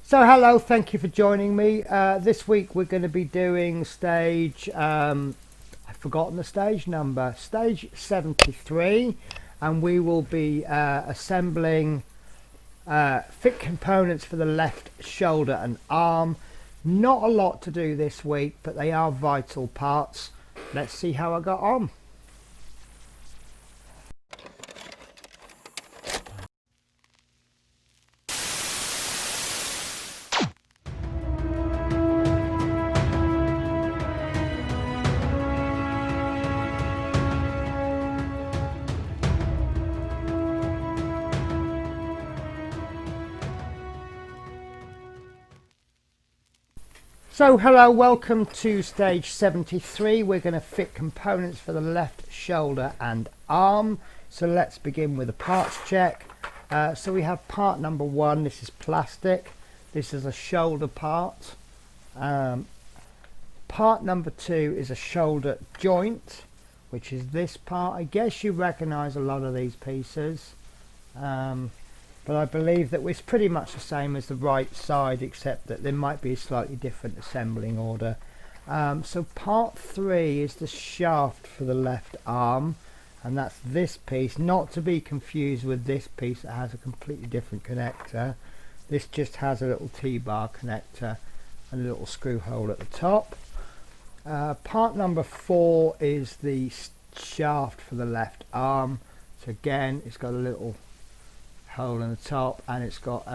So hello, thank you for joining me. This week we're going to be doing stage, I've forgotten the stage number, stage 73, and we will be assembling fit components for the left shoulder and arm. Not a lot to do this week, but they are vital parts. Let's see how I got on. So hello, welcome to stage 73. We're going to fit components for the left shoulder and arm. So let's begin with a parts check. So we have part number one. This is plastic. This is a shoulder part. Part number two is a shoulder joint, which is this part. I guess you recognize a lot of these pieces. But I believe that it's pretty much the same as the right side, except that there might be a slightly different assembling order. So part three is the shaft for the left arm, and that's this piece, not to be confused with this piece that has a completely different connector. This just has a little T-bar connector and a little screw hole at the top. Part number four is the shaft for the left arm. So again, it's got a little hole in the top, and it's got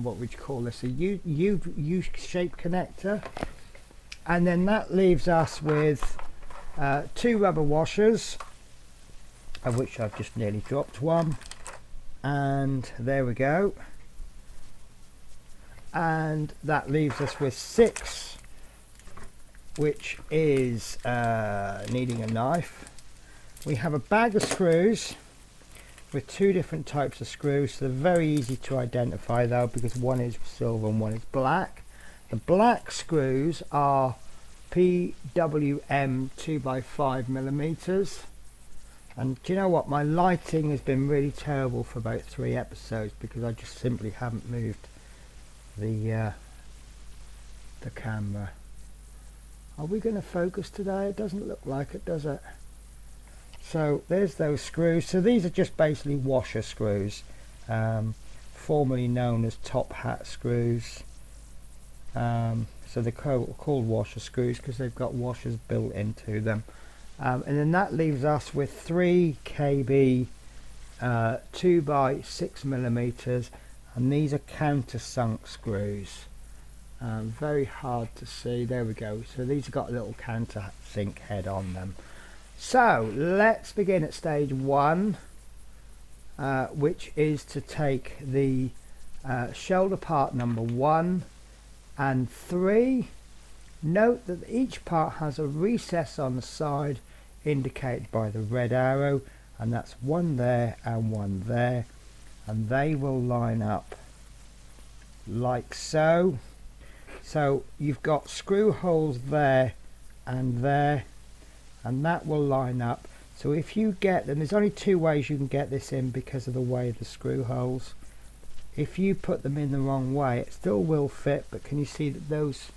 what would you call this, a U-shaped connector. And then that leaves us with two rubber washers, of which I've just nearly dropped one, and there we go. And that leaves us with six, which is needing a knife. We have a bag of screws with two different types of screws, so they're very easy to identify though, because one is silver and one is black. The black screws are PWM 2x5mm, and do you know what, my lighting has been really terrible for about 3 episodes because I just simply haven't moved the camera. Are we going to focus today? It doesn't look like it, does it? So there's those screws. So these are just basically washer screws, formerly known as top hat screws. So they're called washer screws because they've got washers built into them. And then that leaves us with 3 kb 2x6mm, and these are countersunk screws. Very hard to see. There we go. So these have got a little countersink head on them. So let's begin at stage one, which is to take the shoulder part number 1 and 3. Note that each part has a recess on the side indicated by the red arrow, and that's one there and one there, and they will line up like so. So you've got screw holes there and there, and that will line up. So if you get them, there's only 2 ways you can get this in because of the way of the screw holes. If you put them in the wrong way, it still will fit, but can you see that those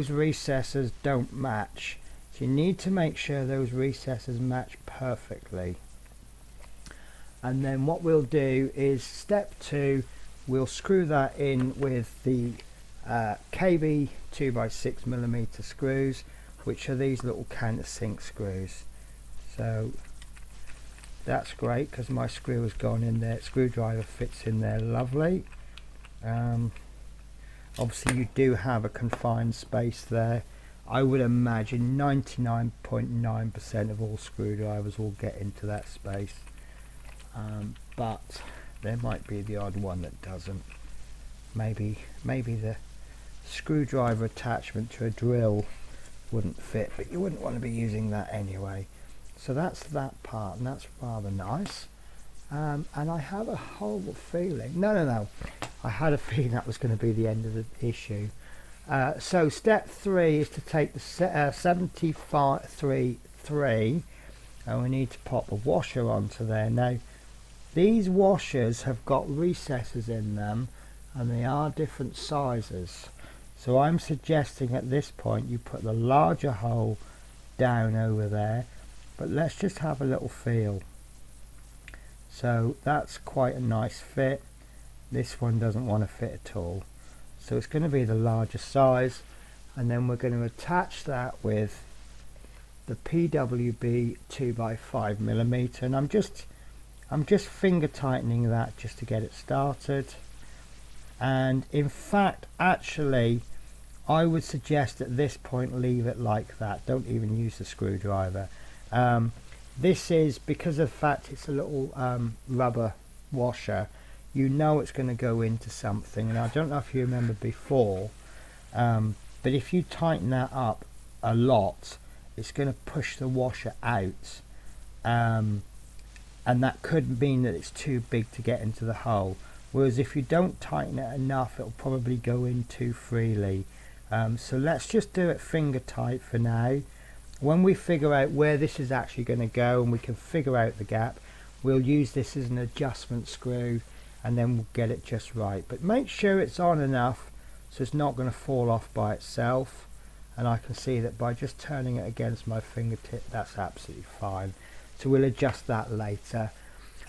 recesses don't match? So you need to make sure those recesses match perfectly. And then what we'll do is step 2, we'll screw that in with the KB 2x6mm screws, which are these little countersink screws. So that's great because my screw has gone in there. Screwdriver fits in there lovely. Obviously you do have a confined space there. I would imagine 99.9% of all screwdrivers will get into that space, but there might be the odd one that doesn't. Maybe the screwdriver attachment to a drill wouldn't fit, but you wouldn't want to be using that anyway. So that's that part, and that's rather nice. And I have a horrible feeling, no, I had a feeling that was going to be the end of the issue. So step 3 is to take the 73.3, and we need to pop a washer onto there. Now these washers have got recesses in them, and they are different sizes. So I'm suggesting at this point you put the larger hole down over there, but let's just have a little feel. So that's quite a nice fit. This one doesn't want to fit at all, so it's going to be the larger size, and then we're going to attach that with the PWB 2x5mm, and I'm just finger tightening that just to get it started. And in fact, actually, I would suggest at this point leave it like that. Don't even use the screwdriver. This is because of the fact it's a little rubber washer. You know it's going to go into something, and I don't know if you remember before, but if you tighten that up a lot, it's going to push the washer out, and that could mean that it's too big to get into the hole. Whereas if you don't tighten it enough, it'll probably go in too freely. So let's just do it finger tight for now. When we figure out where this is actually going to go and we can figure out the gap, we'll use this as an adjustment screw, and then we'll get it just right. But make sure it's on enough so it's not going to fall off by itself. And I can see that by just turning it against my fingertip, that's absolutely fine. So we'll adjust that later.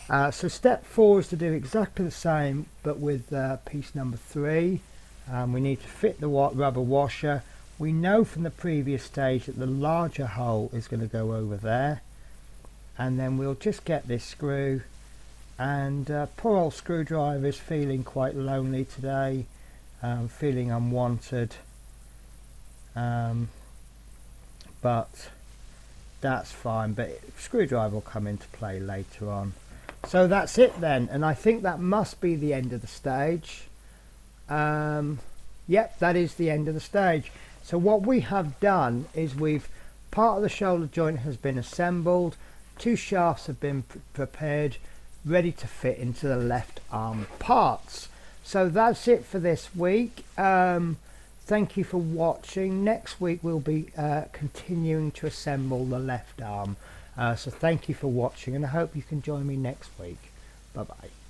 So step 4 is to do exactly the same, but with piece number 3. We need to fit the rubber washer. We know from the previous stage that the larger hole is going to go over there, and then we'll just get this screw. And poor old screwdriver is feeling quite lonely today, feeling unwanted. But that's fine, but screwdriver will come into play later on. So that's it then, and I think that must be the end of the stage. Yep, that is the end of the stage. So what we have done is part of the shoulder joint has been assembled, 2 shafts have been prepared, ready to fit into the left arm parts. So that's it for this week. Thank you for watching. Next week we'll be continuing to assemble the left arm. So thank you for watching, and I hope you can join me next week. Bye bye.